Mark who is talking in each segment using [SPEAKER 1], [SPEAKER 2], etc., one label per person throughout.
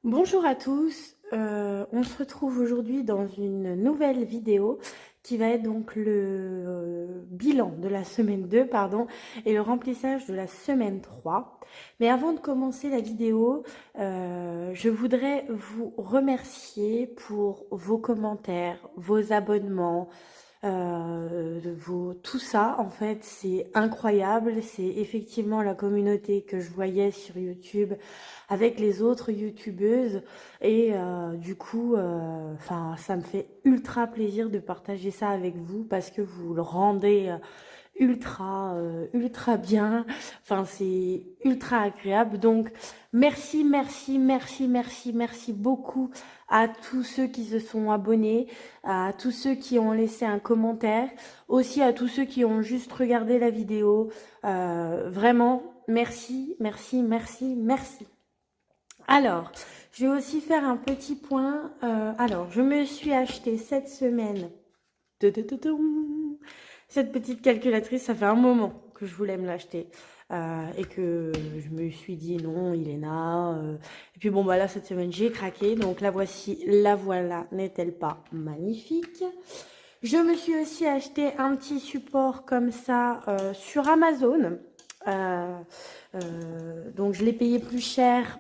[SPEAKER 1] Bonjour à tous, on se retrouve aujourd'hui dans une nouvelle vidéo qui va être donc le bilan de la semaine 2 pardon, et le remplissage de la semaine 3. Mais avant de commencer la vidéo, je voudrais vous remercier pour vos commentaires, vos abonnements, tout ça en fait c'est incroyable, c'est effectivement la communauté que je voyais sur YouTube avec les autres youtubeuses et du coup enfin ça me fait ultra plaisir de partager ça avec vous parce que vous le rendez ultra bien, enfin c'est ultra agréable. Donc merci beaucoup à tous ceux qui se sont abonnés, à tous ceux qui ont laissé un commentaire, aussi à tous ceux qui ont juste regardé la vidéo. Vraiment merci. Alors, je vais aussi faire un petit point. Alors, je me suis acheté cette semaine cette petite calculatrice. Ça fait un moment que je voulais me l'acheter et que je me suis dit non, Iléna. Et puis bon, bah là, cette semaine, j'ai craqué. Donc la voici, la voilà. N'est-elle pas magnifique? Je me suis aussi acheté un petit support comme ça sur Amazon. Donc je l'ai payé plus cher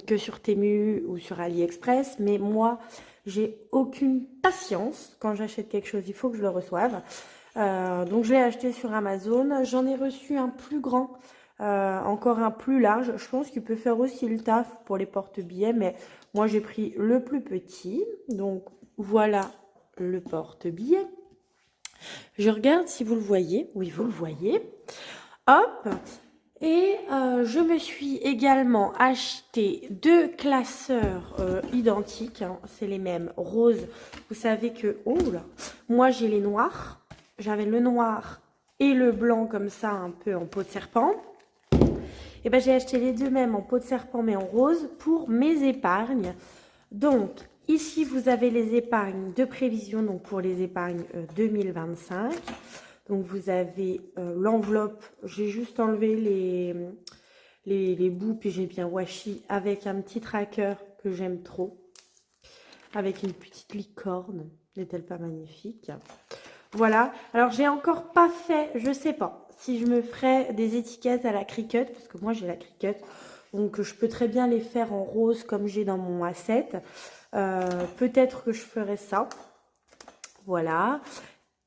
[SPEAKER 1] que sur Temu ou sur AliExpress, mais moi j'ai aucune patience. Quand j'achète quelque chose, il faut que je le reçoive. Donc je l'ai acheté sur Amazon. J'en ai reçu un plus grand, encore un plus large. Je pense qu'il peut faire aussi le taf pour les porte-billets, mais moi j'ai pris le plus petit. Donc voilà le porte-billets. Je regarde si vous le voyez. Oui, vous le voyez. Hop. Et je me suis également acheté deux classeurs identiques, hein, c'est les mêmes, roses. Vous savez que, oh là, moi j'ai les noirs, j'avais le noir et le blanc comme ça, un peu en peau de serpent. Et ben j'ai acheté les deux mêmes en peau de serpent mais en rose pour mes épargnes. Donc ici vous avez les épargnes de prévision, donc pour les épargnes 2025. Donc vous avez l'enveloppe, j'ai juste enlevé les bouts, puis j'ai bien washi avec un petit tracker que j'aime trop, avec une petite licorne, n'est-elle pas magnifique? Voilà, alors j'ai encore pas fait, je sais pas, si je me ferai des étiquettes à la Cricut, parce que moi j'ai la Cricut, donc je peux très bien les faire en rose comme j'ai dans mon A7. Peut-être que je ferai ça, voilà.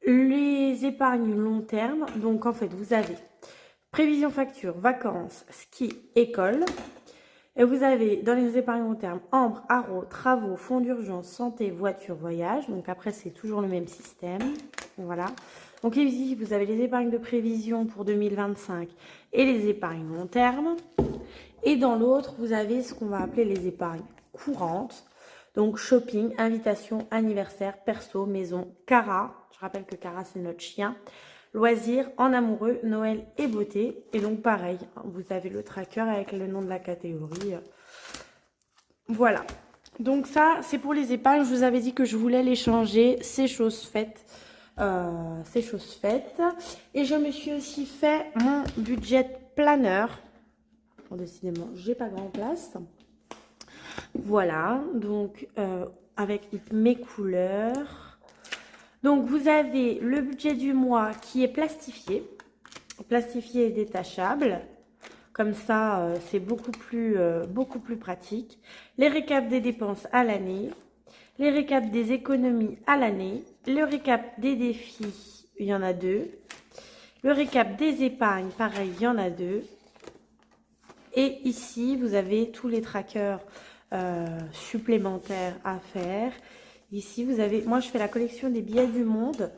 [SPEAKER 1] Les épargnes long terme, donc en fait vous avez prévision facture, vacances, ski, école. Et vous avez dans les épargnes long terme ambre, haro, travaux, fonds d'urgence, santé, voiture, voyage. Donc après c'est toujours le même système. Voilà. Donc ici vous avez les épargnes de prévision pour 2025 et les épargnes long terme. Et dans l'autre vous avez ce qu'on va appeler les épargnes courantes. Donc shopping, invitation, anniversaire, perso, maison, Cara. Je rappelle que Cara c'est notre chien. Loisirs, en amoureux, Noël et beauté. Et donc pareil, vous avez le tracker avec le nom de la catégorie. Voilà. Donc ça, c'est pour les épargnes. Je vous avais dit que je voulais les changer. C'est chose faite. C'est chose faite. Et je me suis aussi fait mon budget planner. Bon, décidément, j'ai pas grand place. Voilà. Donc, avec mes couleurs. Donc, vous avez le budget du mois qui est plastifié et détachable. Comme ça, c'est beaucoup plus pratique. Les récaps des dépenses à l'année. Les récaps des économies à l'année. Le récap des défis, il y en a deux. Le récap des épargnes, pareil, il y en a deux. Et ici, vous avez tous les trackers supplémentaires à faire. Ici, vous avez... Moi, je fais la collection des billets du monde.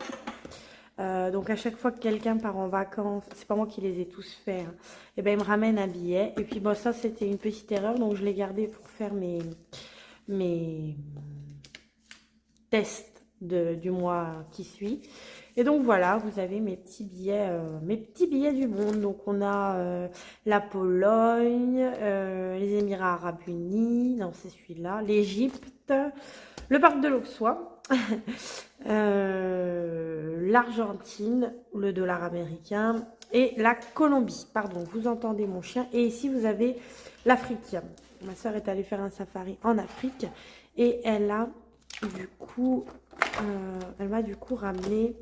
[SPEAKER 1] Donc, à chaque fois que quelqu'un part en vacances, c'est pas moi qui les ai tous faits, hein, et ben, il me ramène un billet. Et puis, bon, ça, c'était une petite erreur. Donc, je l'ai gardé pour faire mes tests du mois qui suit. Et donc, voilà, vous avez mes petits billets du monde. Donc, on a la Pologne, les Émirats Arabes Unis, non, c'est celui-là, l'Égypte, le parc de l'Auxois, l'Argentine, le dollar américain, et la Colombie. Pardon, vous entendez mon chien. Et ici, vous avez l'Afrique. Ma soeur est allée faire un safari en Afrique et elle a du coup, elle m'a du coup ramené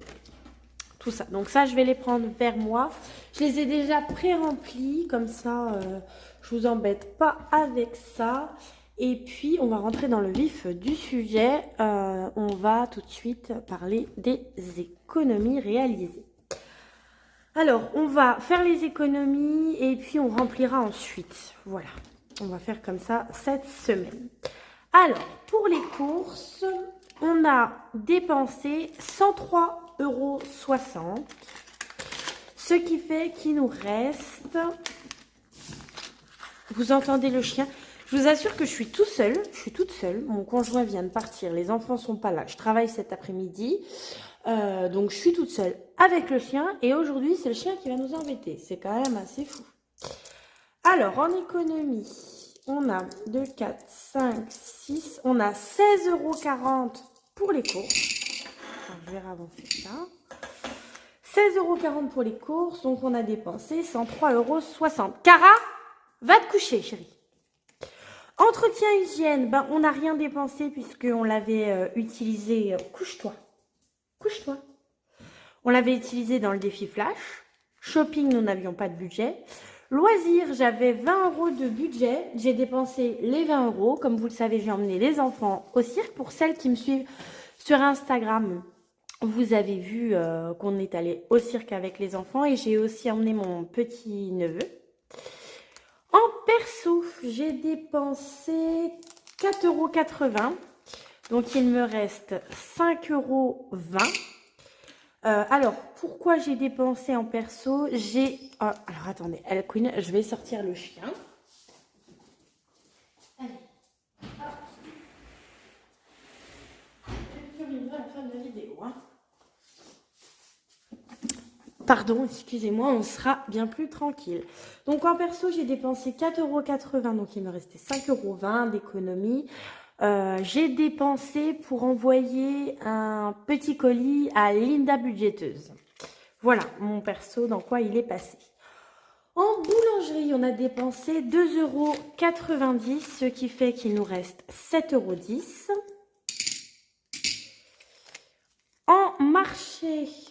[SPEAKER 1] tout ça. Donc ça, je vais les prendre vers moi. Je les ai déjà pré-remplis, comme ça, je vous embête pas avec ça. Et puis, on va rentrer dans le vif du sujet. On va tout de suite parler des économies réalisées. Alors, on va faire les économies et puis on remplira ensuite. Voilà, on va faire comme ça cette semaine. Alors, pour les courses, on a dépensé 103,60 €. Ce qui fait qu'il nous reste... Vous entendez le chien? Je vous assure que je suis toute seule. Mon conjoint vient de partir, les enfants sont pas là. Je travaille cet après-midi, donc je suis toute seule avec le chien. Et aujourd'hui, c'est le chien qui va nous embêter. C'est quand même assez fou. Alors, en économie, on a 2, 4, 5, 6. On a 16,40 € pour les courses. Alors, je vais avancer ça. 16,40 € pour les courses. Donc, on a dépensé 103,60 €. Cara, va te coucher, chérie. Entretien hygiène, ben, on n'a rien dépensé puisqu'on l'avait utilisé. Couche-toi. Couche-toi. On l'avait utilisé dans le défi flash. Shopping, nous n'avions pas de budget. Loisirs, j'avais 20 € de budget. J'ai dépensé les 20 €. Comme vous le savez, j'ai emmené les enfants au cirque. Pour celles qui me suivent sur Instagram, vous avez vu qu'on est allé au cirque avec les enfants. Et j'ai aussi emmené mon petit neveu. En perso, j'ai dépensé 4,80 €. Donc, il me reste 5,20 €. Alors, pourquoi j'ai dépensé en perso? Alors, attendez, elle Queen, je vais sortir le chien. Allez. Hop. Je vais filmer la fin de la vidéo. Hein. Pardon, excusez-moi, on sera bien plus tranquille. Donc, en perso, j'ai dépensé 4,80 €. Donc, il me restait 5,20 € d'économie. J'ai dépensé pour envoyer un petit colis à Linda Budgéteuse. Voilà, mon perso, dans quoi il est passé. En boulangerie, on a dépensé 2,90 €, ce qui fait qu'il nous reste 7,10 €.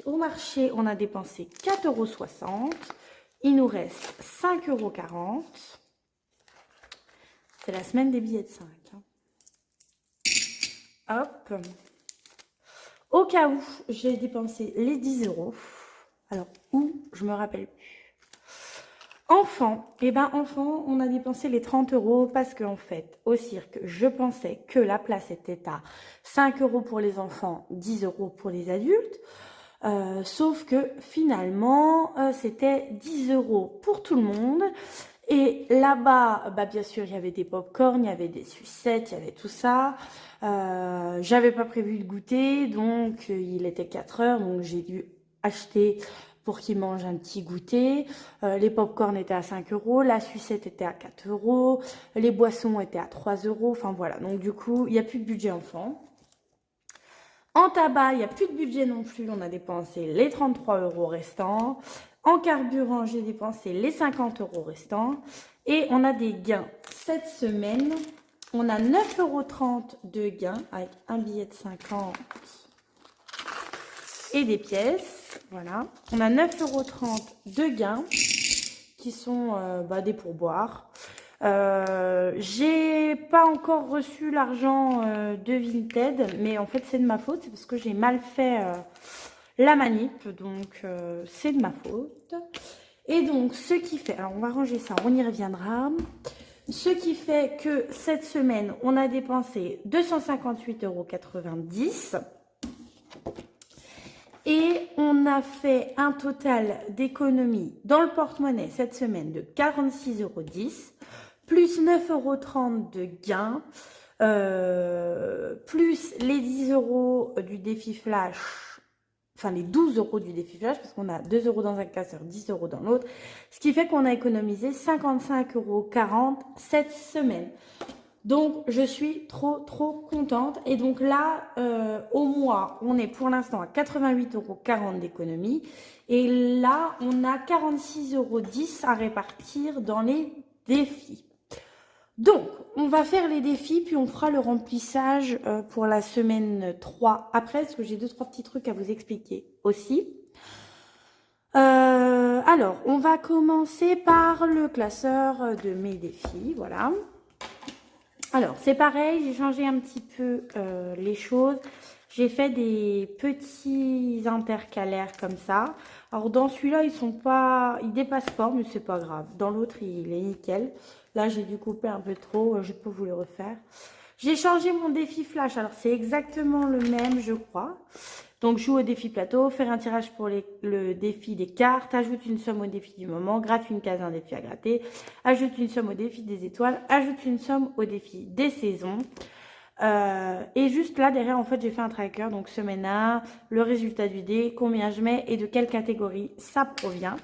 [SPEAKER 1] Au marché, on a dépensé 4,60 €. Il nous reste 5,40 €. C'est la semaine des billets de 5. Hein. Hop. Au cas où, j'ai dépensé les 10 €. Alors, où? Je me rappelle plus. Enfant, enfant, on a dépensé les 30 € parce qu'en fait, au cirque, je pensais que la place était à 5 € pour les enfants, 10 € pour les adultes. Sauf que finalement, c'était 10 € pour tout le monde. Et là-bas, bien sûr, il y avait des pop-corn, il y avait des sucettes, il y avait tout ça. J'avais pas prévu de goûter, donc il était 4 h, donc j'ai dû acheter pour qu'ils mangent un petit goûter. Les pop-corn étaient à 5 €, la sucette était à 4 €, les boissons étaient à 3 €. Enfin voilà, donc du coup, il n'y a plus de budget enfant. En tabac, il n'y a plus de budget non plus. On a dépensé les 33 € restants. En carburant, j'ai dépensé les 50 € restants. Et on a des gains. Cette semaine, on a 9,30 € de gains avec un billet de 50 et des pièces. Voilà. On a 9,30 € de gains qui sont des pourboires. J'ai pas encore reçu l'argent de Vinted, mais en fait c'est de ma faute, c'est parce que j'ai mal fait la manip, donc c'est de ma faute. Et donc ce qui fait, alors on va ranger ça, on y reviendra. Ce qui fait que cette semaine on a dépensé 258,90 € et on a fait un total d'économie dans le porte-monnaie cette semaine de 46,10 € plus 9,30 € de gains, plus les 10 € du défi flash, enfin les 12 € du défi flash, parce qu'on a 2 € dans un classeur, 10 € dans l'autre, ce qui fait qu'on a économisé 55,40 € cette semaine. Donc, je suis trop contente. Et donc là, au mois, on est pour l'instant à 88,40 € d'économie. Et là, on a 46,10 € à répartir dans les défis. Donc, on va faire les défis, puis on fera le remplissage pour la semaine 3 après, parce que j'ai 2-3 petits trucs à vous expliquer aussi. Alors, on va commencer par le classeur de mes défis, voilà. Alors, c'est pareil, j'ai changé un petit peu les choses. J'ai fait des petits intercalaires comme ça. Alors, dans celui-là, ils dépassent pas, mais c'est pas grave. Dans l'autre, il est nickel. Là, j'ai dû couper un peu trop, je peux vous le refaire. J'ai changé mon défi flash. Alors, c'est exactement le même, je crois. Donc, joue au défi plateau, faire un tirage pour le défi des cartes, ajoute une somme au défi du moment, gratte une case, un défi à gratter, ajoute une somme au défi des étoiles, ajoute une somme au défi des saisons. Et juste là, derrière, en fait, j'ai fait un tracker. Donc, semaine 1, le résultat du dé, combien je mets et de quelle catégorie ça provient.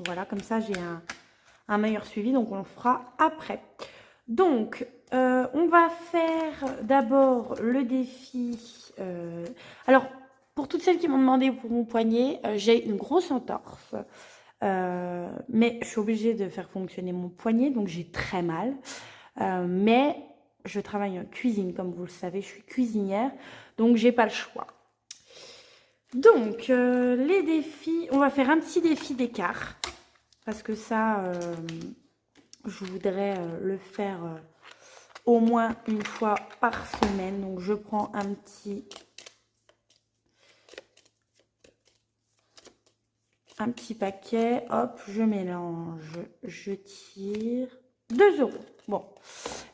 [SPEAKER 1] Voilà, comme ça, j'ai un meilleur suivi. Donc, on le fera après. Donc, on va faire d'abord le défi. Alors, pour toutes celles qui m'ont demandé pour mon poignet, j'ai une grosse entorse. Mais je suis obligée de faire fonctionner mon poignet, donc j'ai très mal. Mais je travaille en cuisine, comme vous le savez, je suis cuisinière, donc j'ai pas le choix. Donc, les défis, on va faire un petit défi d'écart, parce que ça, je voudrais le faire au moins une fois par semaine. Donc, je prends un petit paquet, hop, je mélange, je tire, 2 €. Bon,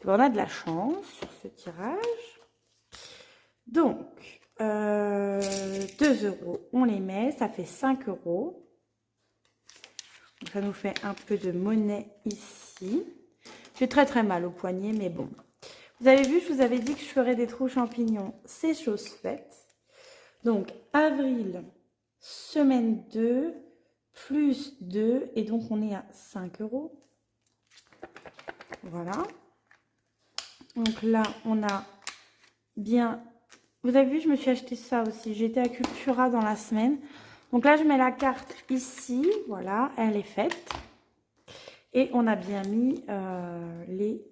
[SPEAKER 1] on a de la chance sur ce tirage. Donc, 2 €, on les met, ça fait 5 €. Donc, ça nous fait un peu de monnaie ici. J'ai très mal au poignet, mais bon. Vous avez vu, je vous avais dit que je ferais des trous champignons. C'est chose faite. Donc, avril, semaine 2, plus 2. Et donc, on est à 5 €. Voilà. Donc là, on a bien... Vous avez vu, je me suis acheté ça aussi. J'étais à Cultura dans la semaine. Donc là, je mets la carte ici. Voilà, elle est faite. Et on a bien mis les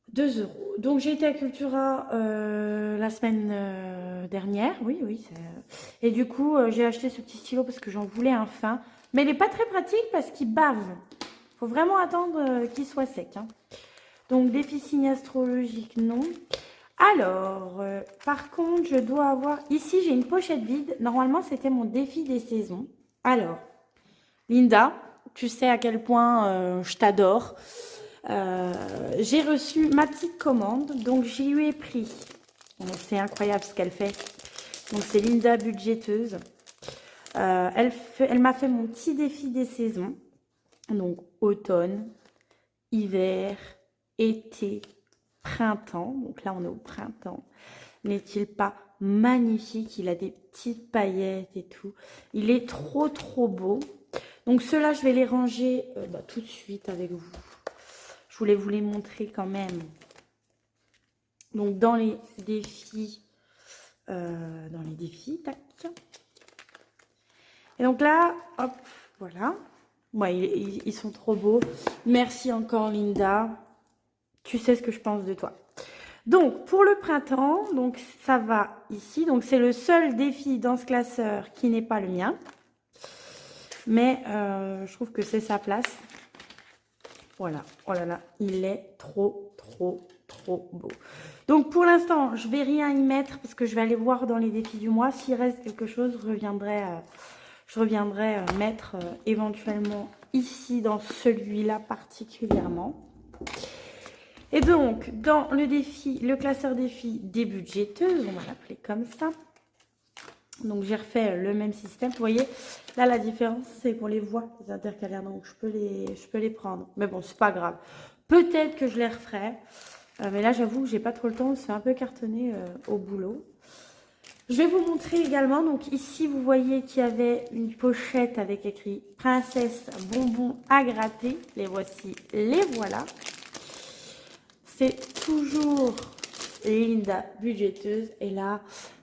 [SPEAKER 1] 2 €. Donc, j'ai été à Cultura la semaine dernière. Oui. Et du coup, j'ai acheté ce petit stylo parce que j'en voulais un fin. Mais il n'est pas très pratique parce qu'il bave. Il faut vraiment attendre qu'il soit sec. Hein. Donc, défi signe astrologique, non. Alors, par contre, je dois avoir... Ici, j'ai une pochette vide. Normalement, c'était mon défi des saisons. Alors, Linda, tu sais à quel point je t'adore. J'ai reçu ma petite commande, donc j'y lui ai pris. C'est incroyable ce qu'elle fait. Donc c'est Linda budgéteuse. Elle m'a fait mon petit défi des saisons. Donc automne, hiver, été, printemps. Donc là on est au printemps. N'est-il pas magnifique? Il a des petites paillettes et tout. Il est trop beau. Donc ceux-là je vais les ranger tout de suite avec vous. Je voulais vous les montrer quand même. Donc, dans les défis, tac. Et donc là, hop, voilà. Ouais, ils sont trop beaux. Merci encore, Linda. Tu sais ce que je pense de toi. Donc, pour le printemps, donc ça va ici. Donc, c'est le seul défi dans ce classeur qui n'est pas le mien. Mais je trouve que c'est sa place. Voilà, oh là là, il est trop beau. Donc pour l'instant, je vais rien y mettre parce que je vais aller voir dans les défis du mois. S'il reste quelque chose, je reviendrai mettre éventuellement ici dans celui-là particulièrement. Et donc, dans le défi, le classeur défi des budgéteuses, on va l'appeler comme ça. Donc j'ai refait le même système. Vous voyez, là la différence c'est qu'on les voit, les intercalaires. Donc je peux les prendre. Mais bon, c'est pas grave. Peut-être que je les referai. Mais là j'avoue que j'ai pas trop le temps. C'est un peu cartonné au boulot. Je vais vous montrer également. Donc ici vous voyez qu'il y avait une pochette avec écrit princesse bonbons à gratter. Les voici, les voilà. c'est toujours Linda budgéteuse. Et là,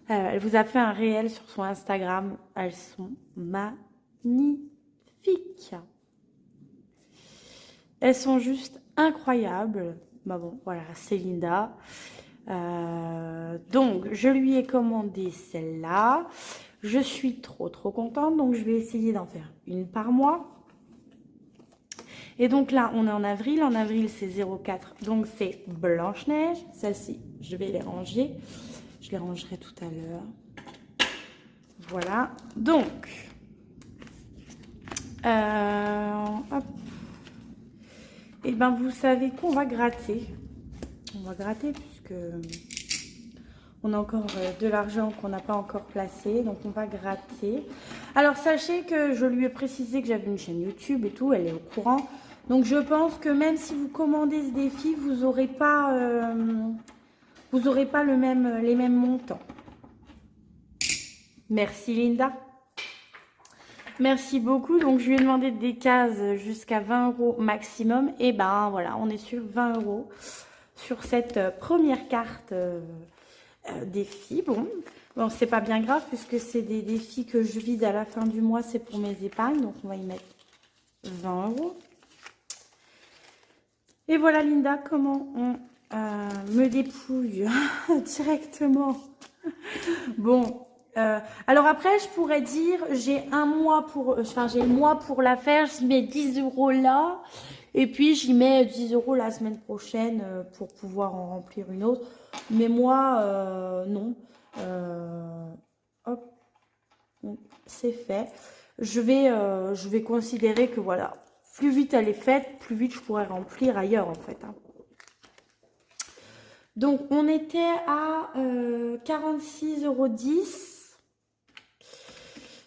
[SPEAKER 1] elle vous a fait un réel sur son Instagram. Elles sont magnifiques. Elles sont juste incroyables. Bah bon, voilà, c'est Linda. Donc, je lui ai commandé celle-là. Je suis trop contente. Donc, je vais essayer d'en faire une par mois. Et donc là, on est en avril. En avril, c'est 04. Donc, c'est Blanche-Neige. Celle-ci, je vais les ranger. Je les rangerai tout à l'heure. Voilà. Donc, hop. Et ben, vous savez qu'on va gratter. On va gratter puisque on a encore de l'argent qu'on n'a pas encore placé. Donc, on va gratter. Alors, sachez que je lui ai précisé que j'avais une chaîne YouTube et tout. Elle est au courant. Donc, je pense que même si vous commandez ce défi, vous n'aurez pas, les mêmes montants. Merci, Linda. Merci beaucoup. Donc, je lui ai demandé des cases jusqu'à 20 € maximum. Et ben, voilà, on est sur 20 € sur cette première carte défi. Bon, c'est pas bien grave puisque c'est des défis que je vide à la fin du mois. C'est pour mes épargnes. Donc, on va y mettre 20 €. Et voilà, Linda, comment on me dépouille directement. Bon. Alors après, je pourrais dire, j'ai un mois pour, j'ai le mois pour la faire, j'y mets 10 € là, et puis j'y mets 10 € la semaine prochaine pour pouvoir en remplir une autre. Mais moi, non. Hop, c'est fait. Je vais considérer que voilà, plus vite elle est faite, plus vite je pourrais remplir ailleurs en fait. Hein. Donc on était à 46,10 €.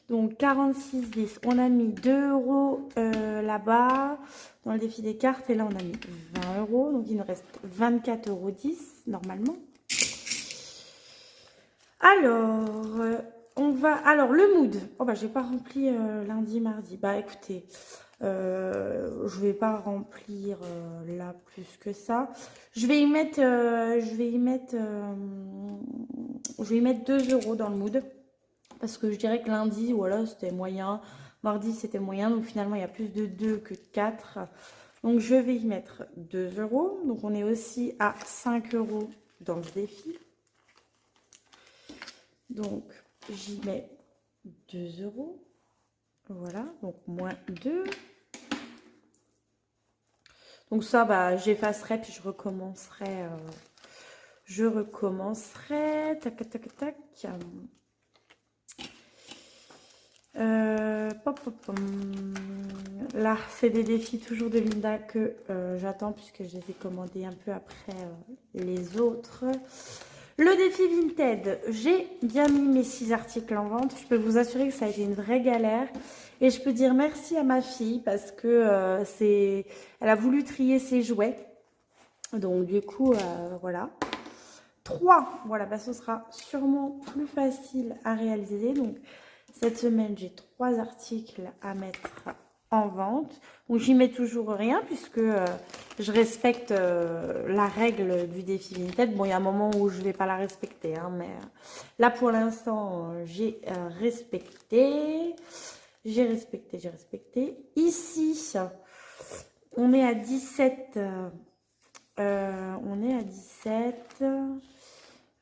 [SPEAKER 1] Donc 46,10. On a mis 2 € là-bas dans le défi des cartes. Et là, on a mis 20 €. Donc il nous reste 24,10 € normalement. Alors, on va... Alors, le mood. Oh, bah, j'ai pas rempli lundi, mardi. Bah, écoutez, je vais pas remplir là plus que ça. Je vais y mettre, 2 € dans le mood. Parce que je dirais que lundi, voilà, c'était moyen. Mardi, c'était moyen. Donc, finalement, il y a plus de 2 que de 4. Donc, je vais y mettre 2 €. Donc, on est aussi à 5 € dans le défi. Donc, j'y mets 2 €. Voilà. Donc, moins 2. Donc, ça, bah, j'effacerai puis je recommencerai. Tac, tac, tac. Là, c'est des défis toujours de Linda que j'attends puisque je les ai commandés un peu après les autres. Le défi Vinted, j'ai bien mis mes 6 articles en vente. Je peux vous assurer que ça a été une vraie galère. Et je peux dire merci à ma fille parce que elle a voulu trier ses jouets. Donc du coup, voilà. 3, voilà, bah, ce sera sûrement plus facile à réaliser. Donc cette semaine, j'ai 3 articles à mettre en vente. Donc, j'y mets toujours rien puisque je respecte la règle du défi Vinted. Bon, il y a un moment où je ne vais pas la respecter, hein, mais là, pour l'instant, j'ai respecté. J'ai respecté. Ici, on est à 17. On est à 17.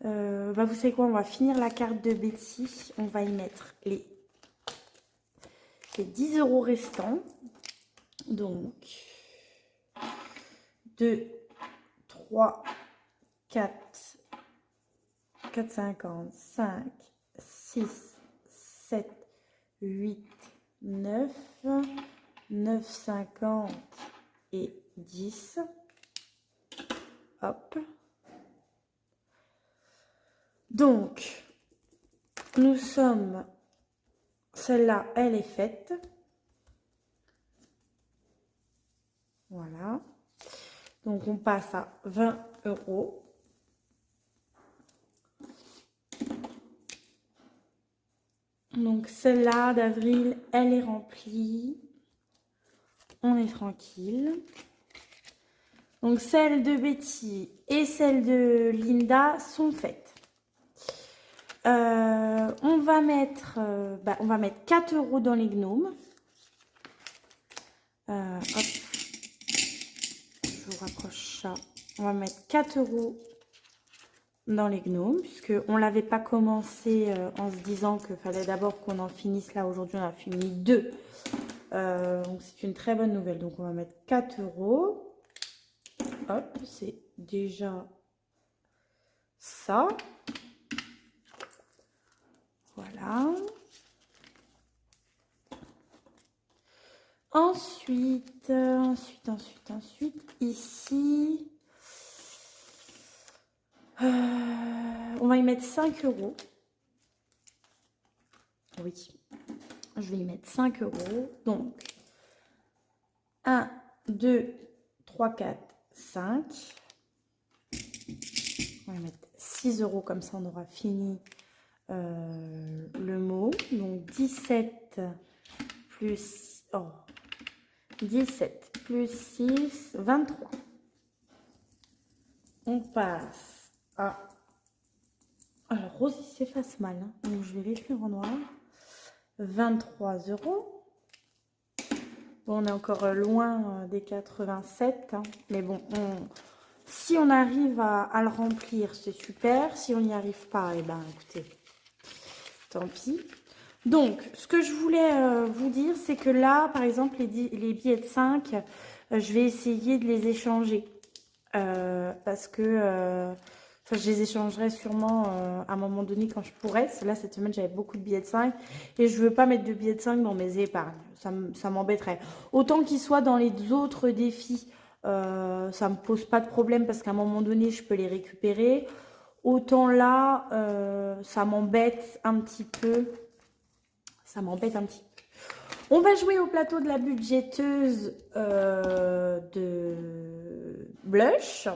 [SPEAKER 1] Bah vous savez quoi, on va finir la carte de Betty. On va y mettre les 10 € restants. Donc, 2, 3, 4, 4,50, 5, 6, 7, 8, 9, 9,50 et 10. Hop. Donc, nous sommes... Celle-là, elle est faite. Voilà. Donc, on passe à 20 €. Donc, celle-là d'avril, elle est remplie. On est tranquille. Donc, celle de Betty et celle de Linda sont faites. On va mettre 4 € dans les gnomes. Hop, je vous rapproche ça. On va mettre 4 € dans les gnomes, puisqu'on ne l'avait pas commencé en se disant qu'il fallait d'abord qu'on en finisse. Là, aujourd'hui, on a fini 2. Donc, c'est une très bonne nouvelle. Donc, on va mettre 4 €. Hop, c'est déjà ça. Voilà. Ensuite, ici, on va y mettre 5 €. Oui, je vais y mettre 5 €. Donc, 1, 2, 3, 4, 5. On va mettre 6 € comme ça, on aura fini le mot. Donc, 17 plus... Oh, 17 plus 6, 23. On passe à... Alors, Rose, il s'efface mal, hein. Donc, je vais l'écrire en noir. 23 €. Bon, on est encore loin des 87, hein. Mais bon, si on arrive à le remplir, c'est super. Si on n'y arrive pas, eh ben, écoutez, tant pis. Donc, ce que je voulais vous dire, c'est que là, par exemple, les billets de 5, je vais essayer de les échanger. Parce que je les échangerai sûrement à un moment donné quand je pourrai. Là, cette semaine, j'avais beaucoup de billets de 5 et je ne veux pas mettre de billets de 5 dans mes épargnes. Ça m'embêterait. Autant qu'ils soient dans les autres défis, ça ne me pose pas de problème parce qu'à un moment donné, je peux les récupérer. Autant là, ça m'embête un petit peu. Ça m'embête un petit peu. On va jouer au plateau de la budgéteuse de blush.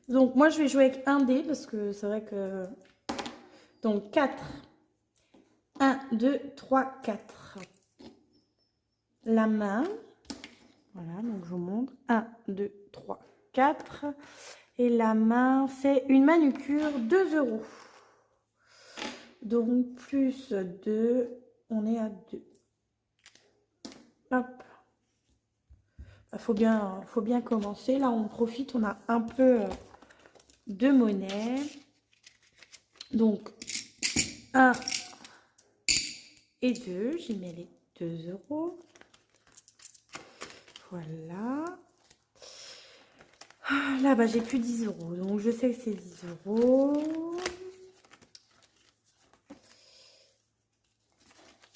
[SPEAKER 1] Donc, moi, je vais jouer avec un dé parce que c'est vrai que... Donc, 4. 1, 2, 3, 4. La main. Voilà, donc je vous montre. 1, 2, 3, 4. Et la main, c'est une manucure, 2 €. Donc, plus 2, on est à 2. Hop. Faut bien commencer. Là, on profite, on a un peu de monnaie. Donc, 1 et 2. J'y mets les 2 €. Voilà. Là, bah, j'ai plus 10 €. Donc, je sais que c'est 10 €.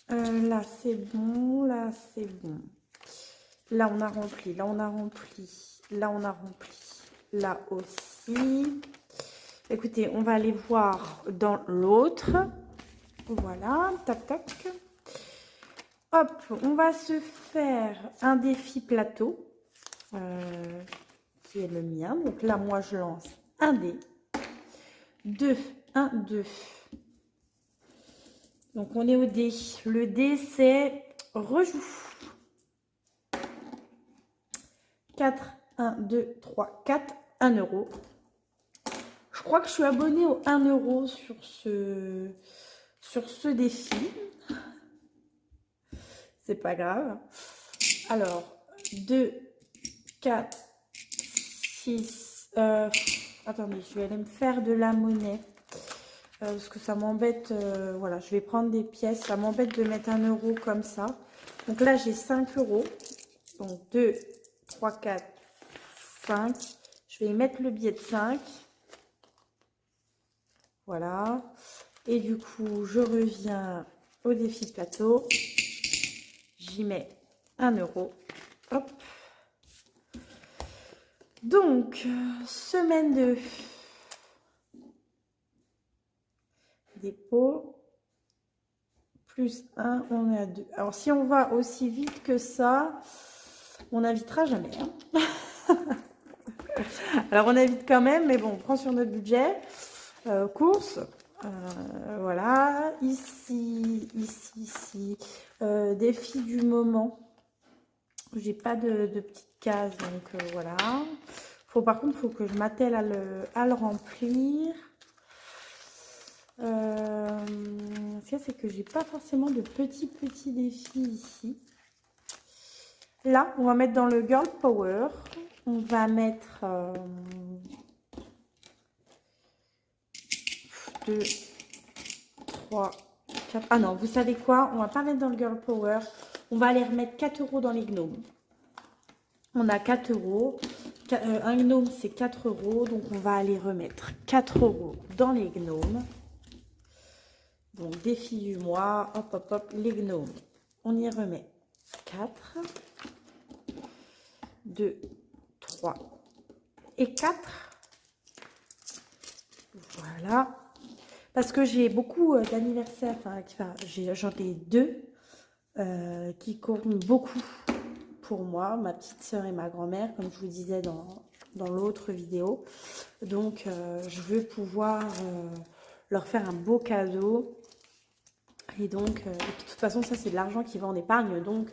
[SPEAKER 1] Là, c'est bon. Là, c'est bon. Là, on a rempli. Là, on a rempli. Là, on a rempli. Là aussi. Écoutez, on va aller voir dans l'autre. Voilà. Tac, tac. Hop, on va se faire un défi plateau. Qui est le mien. Donc là, moi, je lance un dé. 2. 1, 2. Donc, on est au dé. Le dé, c'est rejoue. 4, 1, 2, 3, 4, 1 €. Je crois que je suis abonnée au 1 € sur ce défi. C'est pas grave. Alors, 2, 4, 6. Attendez, je vais aller me faire de la monnaie. Parce que ça m'embête. Voilà, je vais prendre des pièces. Ça m'embête de mettre 1 € comme ça. Donc là, j'ai 5 €. Donc 2, 3, 4, 5. Je vais y mettre le billet de 5. Voilà. Et du coup, je reviens au défi plateau. J'y mets 1 €. Hop. Donc, semaine 2. Dépôt. Plus 1, on est à 2. Alors, si on va aussi vite que ça, on n'invitera jamais. Hein. Alors, on invite quand même, mais bon, on prend sur notre budget. Course. Voilà. Ici. Défi du moment. J'ai pas de petites cases, donc voilà. Par contre, il faut que je m'attelle à le remplir. Ce qu'il y a, c'est que j'ai pas forcément de petits défis ici. Là, on va mettre dans le Girl Power. On va mettre 2, 3, 4. Ah non, vous savez quoi? On va pas mettre dans le Girl Power. On va aller remettre 4 € dans les gnomes. On a 4 €. Un gnome, c'est 4 €. Donc, on va aller remettre 4 € dans les gnomes. Donc, défi du mois. Hop, hop, hop. Les gnomes. On y remet 4. 2, 3 et 4. Voilà. Parce que j'ai beaucoup d'anniversaires. Enfin, j'en ai 2 qui comptent beaucoup pour moi, ma petite soeur et ma grand-mère, comme je vous disais dans l'autre vidéo. Donc, je veux pouvoir leur faire un beau cadeau. Et donc, de toute façon, ça, c'est de l'argent qui va en épargne. Donc,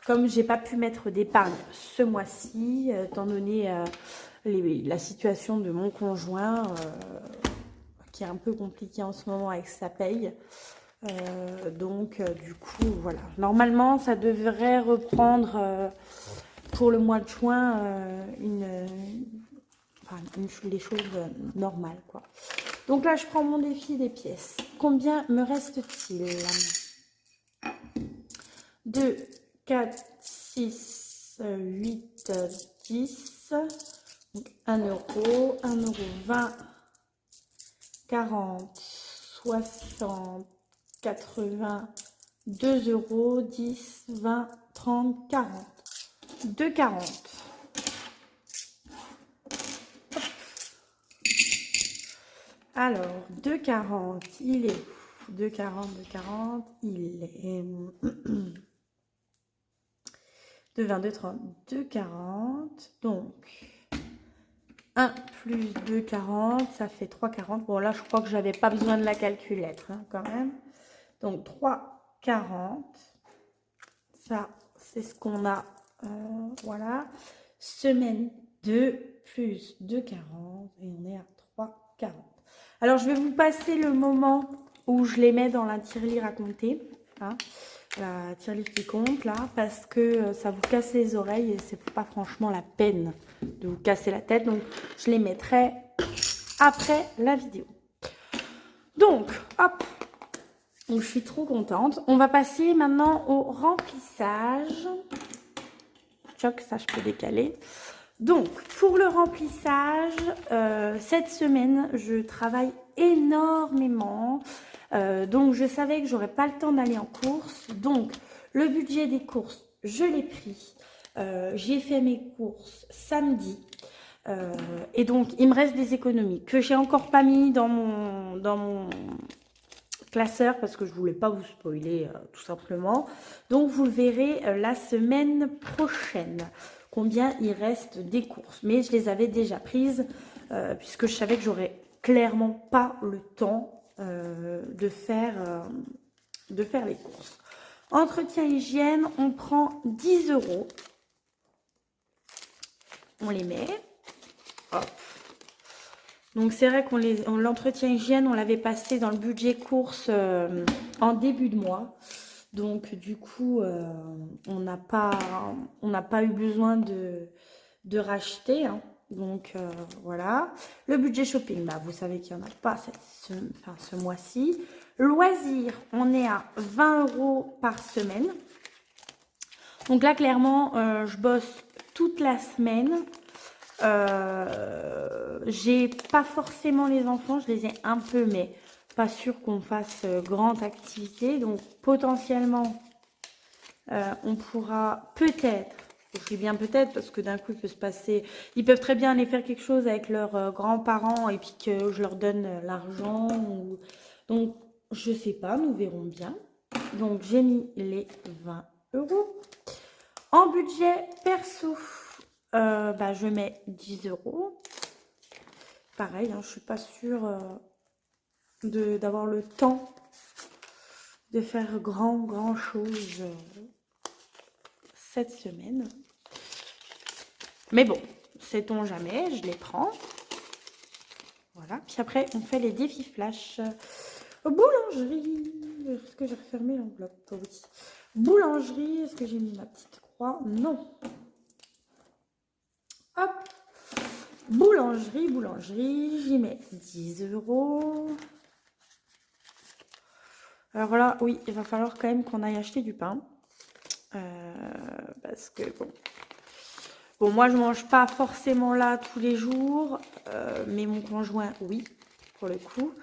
[SPEAKER 1] comme j'ai pas pu mettre d'épargne ce mois-ci, étant donné la situation de mon conjoint, qui est un peu compliquée en ce moment avec sa paye, du coup, voilà. Normalement, ça devrait reprendre pour le mois de juin les choses normales, quoi. Donc là, je prends mon défi des pièces. Combien me reste-t-il? 2, 4, 6, 8, 10. Donc 1 €, 1 €, 20, 40, 60, 80, 2 €, 10, 20, 30, 40. 2,40. Alors, 2,40, il est 2,40, 2,40, il est 2,20, 2,30, 2,40. Donc, 1 plus 2,40, ça fait 3,40. Bon, là, je crois que j'avais pas besoin de la calculette, hein, quand même. Donc, 3,40. Ça, c'est ce qu'on a. Voilà. Semaine 2 plus 2,40. Et on est à 3,40. Alors, je vais vous passer le moment où je les mets dans la tirelire à compter. Hein, la tirelire qui compte, là, parce que ça vous casse les oreilles et c'est pas franchement la peine de vous casser la tête. Donc, je les mettrai après la vidéo. Donc, hop. Donc, je suis trop contente. On va passer maintenant au remplissage. Choc, ça, je peux décaler. Donc, pour le remplissage, cette semaine, je travaille énormément. Donc, je savais que j'aurais pas le temps d'aller en course. Donc, le budget des courses, je l'ai pris. J'ai fait mes courses samedi. Et donc, il me reste des économies que j'ai encore pas mis dans mon classeur parce que je voulais pas vous spoiler tout simplement. Donc, vous le verrez la semaine prochaine. Combien il reste des courses. Mais je les avais déjà prises puisque je savais que j'aurais clairement pas le temps de faire les courses. Entretien hygiène, on prend 10 €. On les met. Hop. Donc c'est vrai qu'on l'entretien hygiène, on l'avait passé dans le budget course en début de mois. Donc du coup, on n'a pas eu besoin de racheter. Hein. Donc voilà. Le budget shopping, bah, vous savez qu'il n'y en a pas ce mois-ci. Loisirs, on est à 20 € par semaine. Donc là, clairement, je bosse toute la semaine. J'ai pas forcément les enfants, je les ai un peu, mais pas sûr qu'on fasse grande activité. Donc potentiellement, on pourra peut-être, je dis bien peut-être parce que d'un coup il peut se passer, ils peuvent très bien aller faire quelque chose avec leurs grands-parents et puis que je leur donne l'argent. Donc je sais pas, nous verrons bien. Donc j'ai mis les 20 €. En budget perso, bah, je mets 10 €. Pareil, hein, je suis pas sûre d'avoir le temps de faire grand chose cette semaine. Mais bon, sait-on jamais, je les prends. Voilà. Puis après, on fait les défis flash. Boulangerie. Est-ce que j'ai refermé l'enveloppe? Oui. Boulangerie. Est-ce que j'ai mis ma petite croix? Non. Hop. Boulangerie, boulangerie. J'y mets 10 €. Alors là, oui, il va falloir quand même qu'on aille acheter du pain. Parce que bon, moi je mange pas forcément là tous les jours, mais mon conjoint, oui, pour le coup.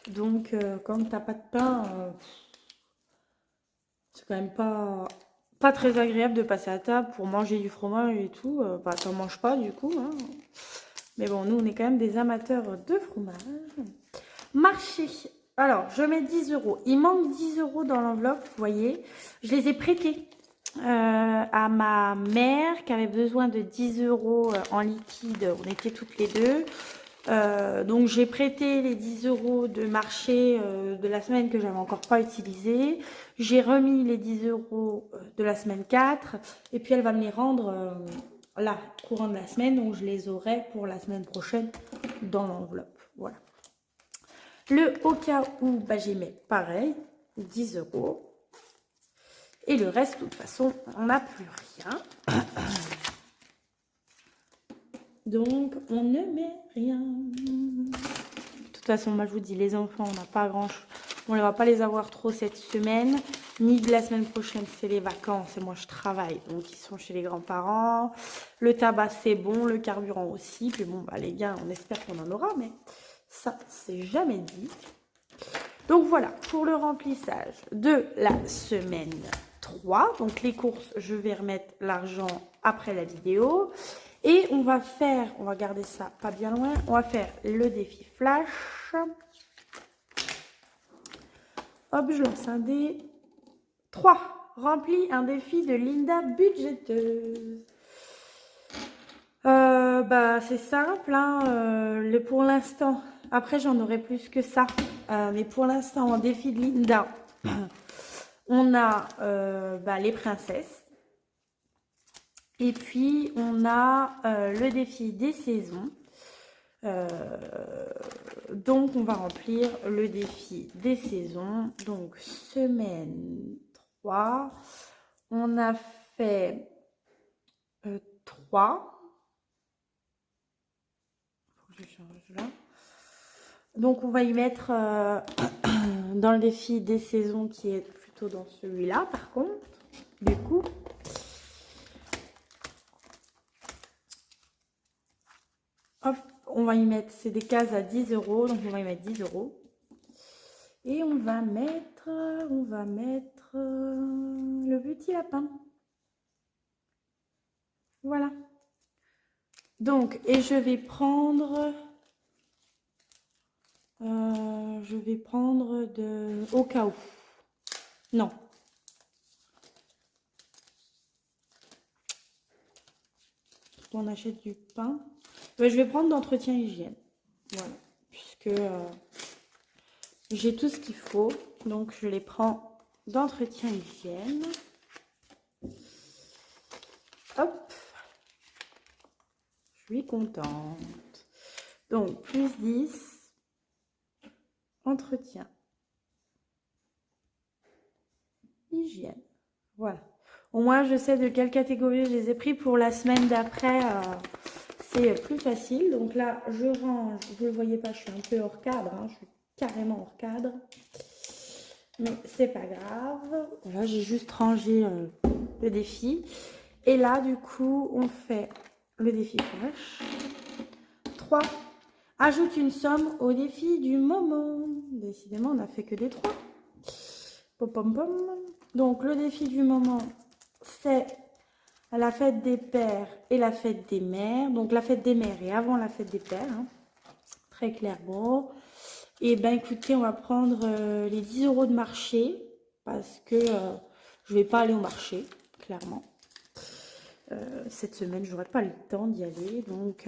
[SPEAKER 1] Donc, quand t'as pas de pain, c'est quand même pas très agréable de passer à table pour manger du fromage et tout. Bah, t'en manges pas du coup, hein. Mais bon, nous, on est quand même des amateurs de fromage. Marché. Alors, je mets 10 €. Il manque 10 € dans l'enveloppe, vous voyez. Je les ai prêtés à ma mère qui avait besoin de 10 € en liquide. On était toutes les deux. Donc, j'ai prêté les 10 € de marché de la semaine que j'avais encore pas utilisé. J'ai remis les 10 € de la semaine 4. Et puis, elle va me les rendre là, courant de la semaine. Donc, je les aurai pour la semaine prochaine dans l'enveloppe. Voilà. Le au cas où, bah, j'y mets pareil, 10 €. Et le reste, de toute façon, on n'a plus rien. Donc, on ne met rien. De toute façon, moi, je vous dis, les enfants, on n'a pas grand-chose. On ne va pas les avoir trop cette semaine. Ni de la semaine prochaine, c'est les vacances. Et moi, je travaille. Donc, ils sont chez les grands-parents. Le tabac, c'est bon. Le carburant aussi. Puis bon, bah, les gars, on espère qu'on en aura. Mais ça, c'est jamais dit. Donc voilà, pour le remplissage de la semaine 3. Donc les courses, je vais remettre l'argent après la vidéo. Et on va garder ça pas bien loin, on va faire le défi flash. Hop, je lance un dé. 3. Remplis un défi de Linda budgéteuse. Bah, c'est simple, hein, pour l'instant. Après, j'en aurai plus que ça. Mais pour l'instant, en défi de Linda, on a bah, les princesses. Et puis, on a le défi des saisons. Donc, on va remplir le défi des saisons. Donc, semaine 3. On a fait 3. Je change là. Donc, on va y mettre dans le défi des saisons qui est plutôt dans celui-là, par contre, du coup. Hop, on va y mettre, c'est des cases à 10 €, donc on va y mettre 10 €. Et on va mettre le petit lapin. Voilà. Donc, et je vais prendre de au cas où. Non. On achète du pain. Je vais prendre d'entretien hygiène. Voilà. Puisque j'ai tout ce qu'il faut. Donc, je les prends d'entretien hygiène. Hop. Je suis contente. Donc, plus 10. Entretien. Hygiène. Voilà. Au moins, je sais de quelle catégorie je les ai pris pour la semaine d'après. C'est plus facile. Donc là, je range. Vous ne le voyez pas, je suis un peu hors cadre. Hein, je suis carrément hors cadre. Mais c'est pas grave. Voilà, j'ai juste rangé le défi. Et là, du coup, on fait le défi flash. 3. Ajoute une somme au défi du moment. Décidément, on n'a fait que des 3. Pom, pom, pom. Donc, le défi du moment, c'est la fête des pères et la fête des mères. Donc, la fête des mères est avant la fête des pères. Hein. Très clairement. Et ben écoutez, on va prendre les 10 € de marché. Parce que je ne vais pas aller au marché, clairement. Cette semaine, je n'aurai pas le temps d'y aller. Donc,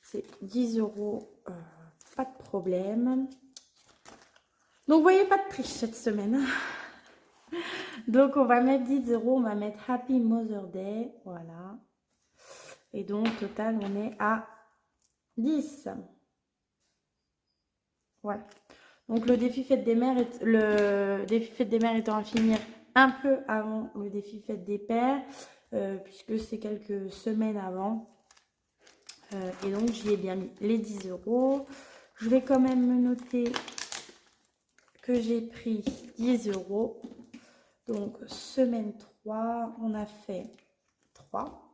[SPEAKER 1] c'est 10 €, pas de problème. Donc, vous voyez, pas de triche cette semaine. Donc, on va mettre 10 euros. On va mettre Happy Mother Day. Voilà. Et donc, total, on est à 10. Voilà. Donc, le défi Fête des Mères, le défi Fête des Mères étant à finir un peu avant le défi Fête des Pères, puisque c'est quelques semaines avant. Et donc, j'y ai bien mis les 10 euros. Je vais quand même me noter que j'ai pris 10 euros. Donc, semaine 3, on a fait 3.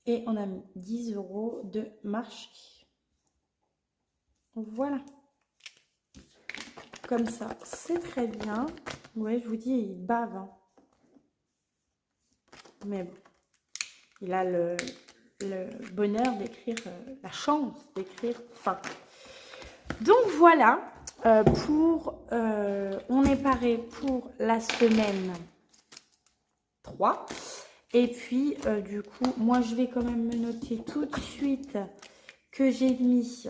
[SPEAKER 1] Et on a mis 10 euros de marché. Voilà. Comme ça, c'est très bien. Ouais, je vous dis, il bave. Hein. Mais bon, il a le bonheur d'écrire, la chance d'écrire fin. Donc voilà, on est paré pour la semaine 3. Et puis, du coup, moi, je vais quand même me noter tout de suite que j'ai mis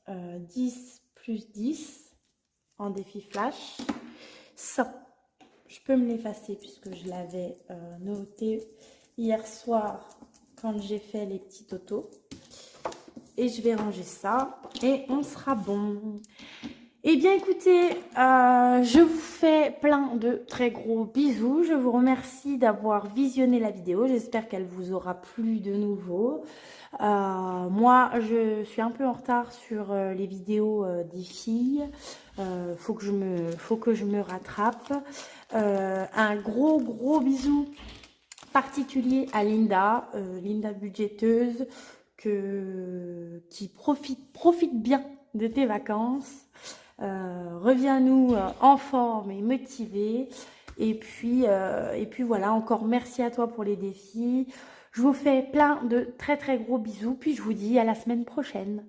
[SPEAKER 1] 10 plus 10 en défi flash. 100. Je peux me l'effacer puisque je l'avais noté hier soir quand j'ai fait les petits autos. Et je vais ranger ça et on sera bon. Eh bien, écoutez, je vous fais plein de très gros bisous. Je vous remercie d'avoir visionné la vidéo. J'espère qu'elle vous aura plu de nouveau. Moi, je suis un peu en retard sur les vidéos des filles. Faut que je me rattrape. Un gros bisou particulier à Linda, Linda budgéteuse, qui profite bien de tes vacances. Reviens-nous en forme et motivé. Et puis voilà, encore merci à toi pour les défis. Je vous fais plein de très gros bisous. Puis je vous dis à la semaine prochaine.